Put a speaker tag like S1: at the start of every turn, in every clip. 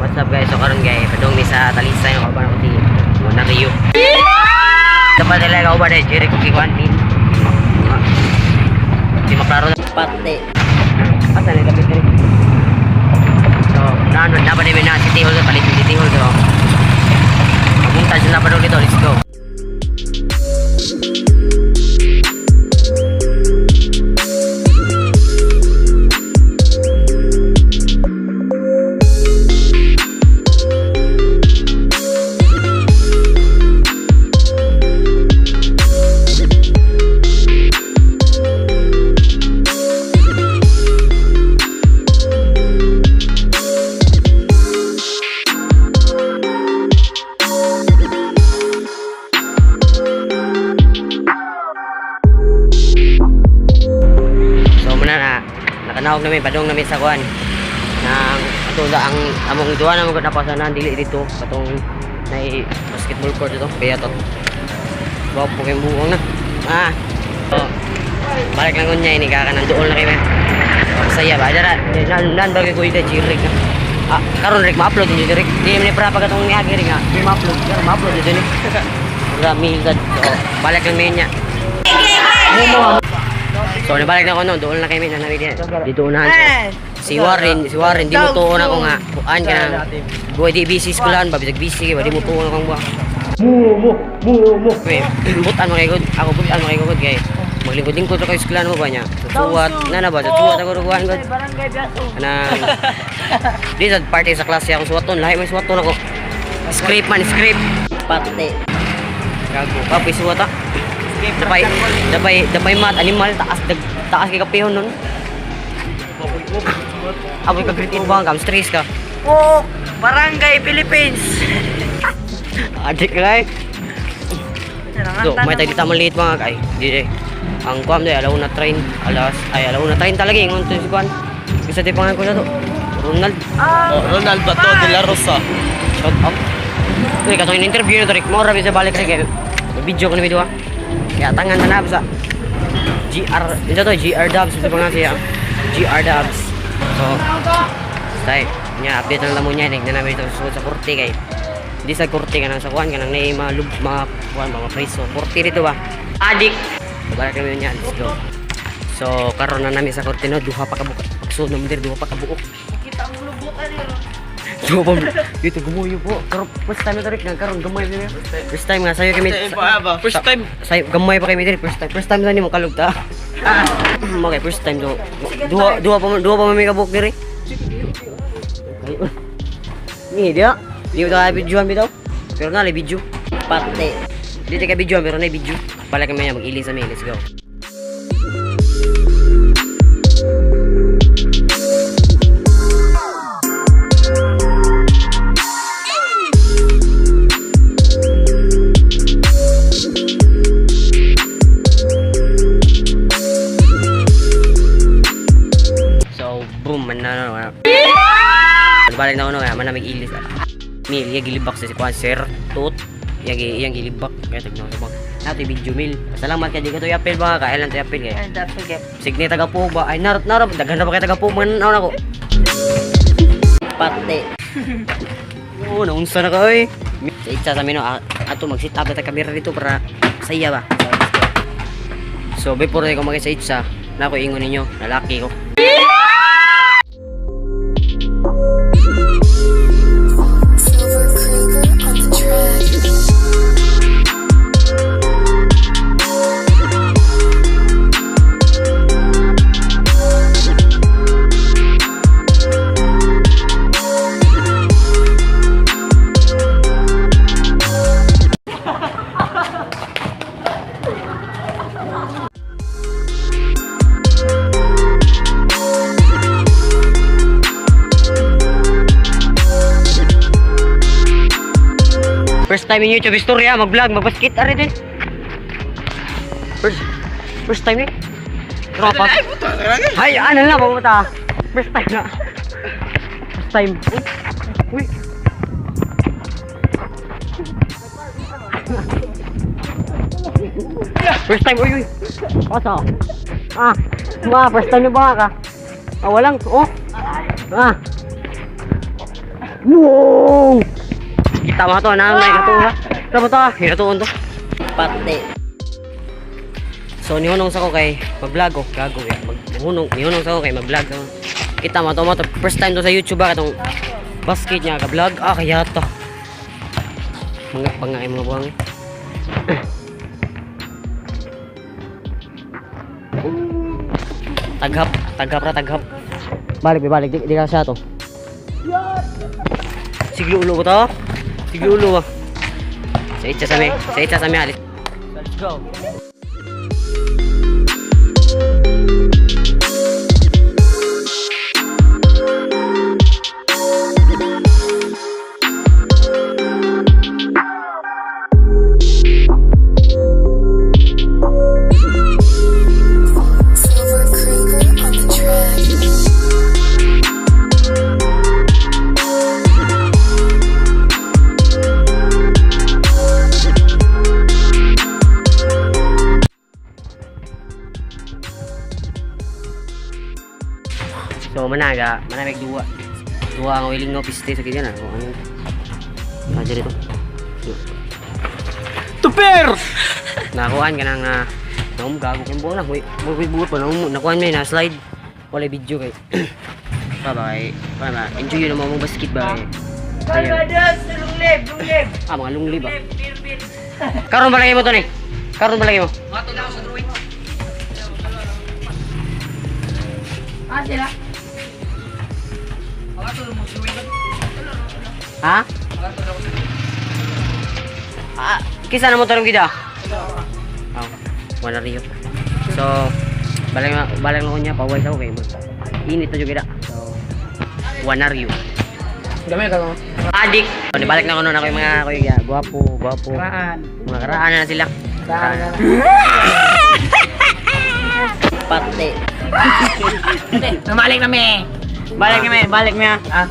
S1: What's up guys? So karon guys, padung mi sa Talisay ng kauban ako si Mona Rio. Dapat nila kauban ay Jerry Cookie Kwan din. Di maklaro na pati. Asa na kapit rin. So, naano dapat din na City Hall palit City Hall do. Pumunta sila pa dito, let's go. Nakanahog namin, padung namin sa kuan nang atula ang among duwa na mga napasanan dili dito patong nay basketball court dito kaya to wow po kayong buong na so, balik lang kunya ini kaka nandoon na kayo saya ba dara nan bagay ko ida jirik na karon rek ma-upload ni jirik di man para pagatong ni agi nga di ma-upload karon ma-upload dito ni rami gad so balik lang niya so nabalik na ko no, doon na kami na namin dito unahan so, si Warren di mo tuon ako nga kuan ka na buhay di busy skulahan ba bisag busy ba di mo tuon akong buha mo butan mo kay god ako butan mo kay god kay maglingkod-lingkod sa kayo skulahan mo ba niya suwat na ba suwat ako ruguhan god na di sa party sa klase akong suwaton lahi may suwaton ako script pati gago kapoy suwat Dabay mat animal taas kay kapihon nun. Aboy ka grade 8 ba kam stress ka.
S2: Oh, Barangay Philippines.
S1: Adik kay. So, may tayo dito maliit mga kay. Di ang kuam day alaw na train alaw na train talaga ingon to si kuan. Bisa di pangan ko na to. Ronald.
S2: Ronald Bato de la Rosa.
S1: Shut up. Uy, katong interview na to Rick. Mo ra bisa balik sa kay. Video ko na video ya tangan manap sa GR ito to GR Dubs ito pa nga siya GR Dubs so stay nya update lang mo niya ning na namin ito sa kurti kay di sa kurti ka nang sa kuan ka nang nay mga kuan mga preso kurti dito ba adik balik kami niya let's go so karon na namin sa kurti no duha pa ka buka pagsunod mo duha pa ka buok
S2: Kita ang lubukan
S1: dito gumuyo po pero first time na tarik na karon gamay niya first time nga sayo kami
S2: First time.
S1: Sayo gamay pa kami diri first time sa nimo kalugta okay first time do duha pa may kabuk diri ni dia di udah videoan bitaw pero na video pati di ka videoan pero na video balik kami mag-iling sa may let's go. Balik na ko no man namig ilis mil ya gilibak sa si kuan sir tut yang gilibak kaya tignan ko bang nato video mil salamat kay di ko to yapil ba kailan to yapil kay signe taga po ba ay narot daghan na ba kay taga po man na ako pati oh naunsa na ka oy sa itsa sa mino ato mag sit up ta kamera dito para saya ba so before ko mag sa itsa na ko ingon ninyo lalaki ko. First time in YouTube history mag-vlog, mag-basket ari din. First time ni. Tropa. Hay, ano na pumunta. First time na. First time. Uy. First time, uy. Asa? First time ni ba ka? Walang. Wow! Kita mo to, na may katuon ha. Tama to, hinatuon to.
S2: Pati.
S1: So nihunong sa ko kay mag-vlog ko, gago ya. Nihunong sa ko kay mag-vlog ko. Kita mo to, first time to sa YouTube ba katong basket niya ka-vlog. Ah, kaya to. Mga pangay mga buwang. Taghap. Balik, di ka siya to. Sige ulo ko to. Sige ulo ah. Sa itcha sa mi alis.
S2: Let's go.
S1: So manamig dua ang willing no piste sa ganyan ano. Ano dito?
S2: Tuper!
S1: Nakuhaan ka nang gago kang buo na. Buot pa nakuhaan mo na slide. Wala video kay. Bye. Enjoy yun mo basket ba.
S2: Kagadas, lunglib.
S1: Ah, mga lunglib ah. Karon ba lagi mo to ni? Karon ba lagi mo?
S2: Mato na ako sa drawing. Sila.
S1: Ha? Ah, kisa na mo tarong kita. Oh, wala riyo. So, balang ko niya paway sa ko kay mo. Init na jud kita. So, wala riyo.
S2: Gamay ka mo.
S1: Adik. So, balik na ko noon ako yung mga kuya, guwapo.
S2: Karaan.
S1: Mga karaan na sila.
S2: Karaan.
S1: Pati.
S2: Balik kami. Balik mi. Ah.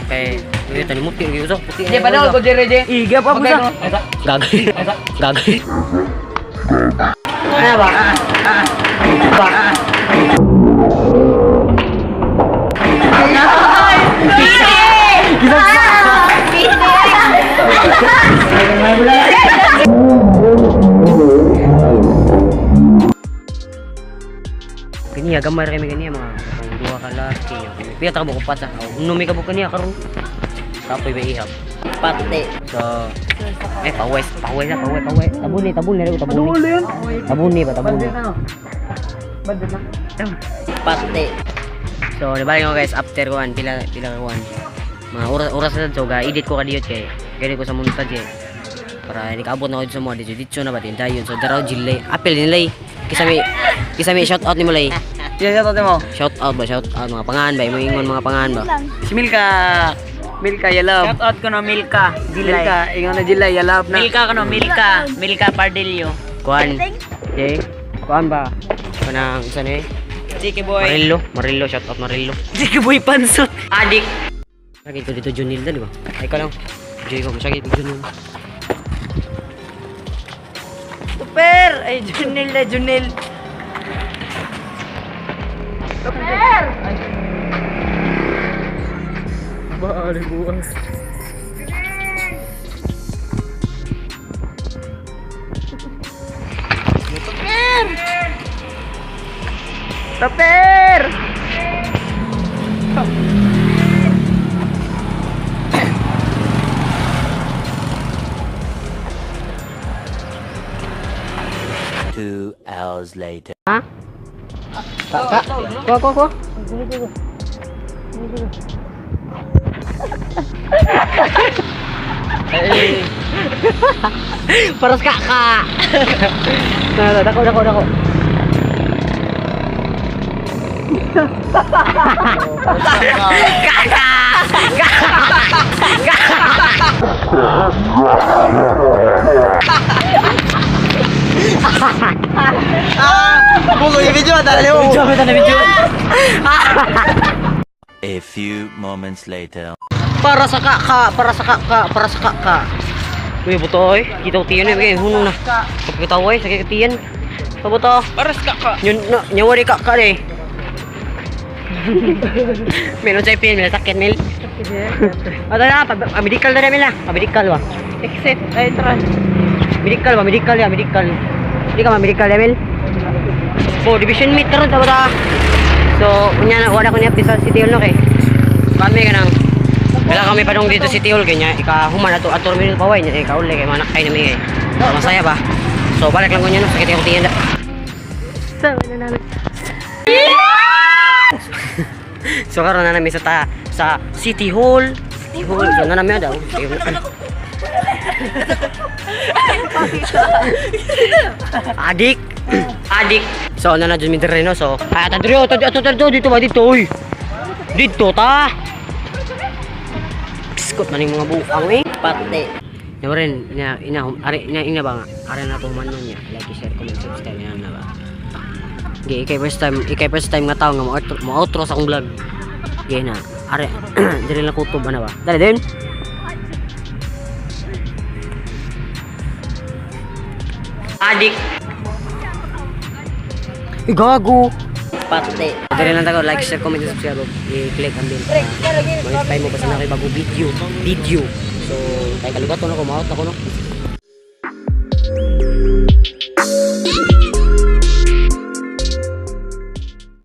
S1: Okay, ito ni muti ng usok. Puti.
S2: Di pa daw ko dire.
S1: Iga pa pusa. Gagay. Ano ba? Kaniya gamay kami kaniya mga dua ka laki niya. Piya ta mo kupat sa. Unumi ka bu kaniya karon. Kapoy ba ihap.
S2: Pati.
S1: So paway. Tabuni ba.
S2: Badut na.
S1: Pati. So nabalik ko guys after kuan pila kuan. Mga oras na so ga edit ko kadiyot kay gani ko sa montage eh. Para hindi kaabot na ko sa mga dito na ba din dayon. So daraw jilay. Apel nilay. Kisame shout out ni mo lay.
S2: Shout out mo.
S1: Shout out mga pangalan ba? Mo ingon mga pangalan ba?
S2: Si Milka Yalab. Shout out ko no Milka. Milka, ingon na Jilay Yalab na. Milka kono Milka Pardillo.
S1: Kuan. Okay. Kuan ba? Kanang isa ni
S2: Chiki boy.
S1: Marillo, shout out Marillo.
S2: Chiki boy pansot.
S1: Adik. Sakit dito Junil di ba? Ay ka lang. Joy ko sakit Junil.
S2: Super! Ay, Junil. Super! Bali buwas. Super!
S3: 2 hours later.
S1: Ha? Kuha. Paras kakak. Dako.
S2: Buko yung video, dali mo.
S1: Video.
S3: A few moments later.
S1: Para sa kaka. Uy, buto oy. Kita utiyan eh, hunong na. Pagkita oy, sakit utiyan. Pabuto.
S2: Paras ka.
S1: Nyawari kaka eh. Meron sa ipin, may sakit mil. Ano na, medical na namin na. Medical ba?
S2: Exit, ay trans.
S1: Medical ba? Medical ya, medical. Hindi ka ma-medical ya, Mil? Oh, division meet karon ta ba? So, kunya na wala ko ni sa City Hall no kay. Kami ka nang wala kami pa dong dito City Hall kanya ikahuman ato ato minute pa way nya ikauli kay manak kay nami kay. So, masaya ba? So, balik lang kunya no sakit yung tiyan. So karon na namin sa City Hall. City Hall. So na namin daw. Adik. Adik. So na na dyan mintre no. So tadrio dito ba dito oy. Dito ta. Skot man yung mga buang eh. Pati. Yo rin ina ba nga. Ara na to man niya. Like share comment subscribe na ba. Okay, ikay first time nga tao nga mo outro sa akong vlog. Okay na. Are, dili lang kutob ano ba? Dali din. Adik. Gago. Pati. Dili lang tayo like, share, comment, subscribe, i-click ang bell. Mo mo pa sa nakay bago video. So, kay kalugaton ako, maot ako no.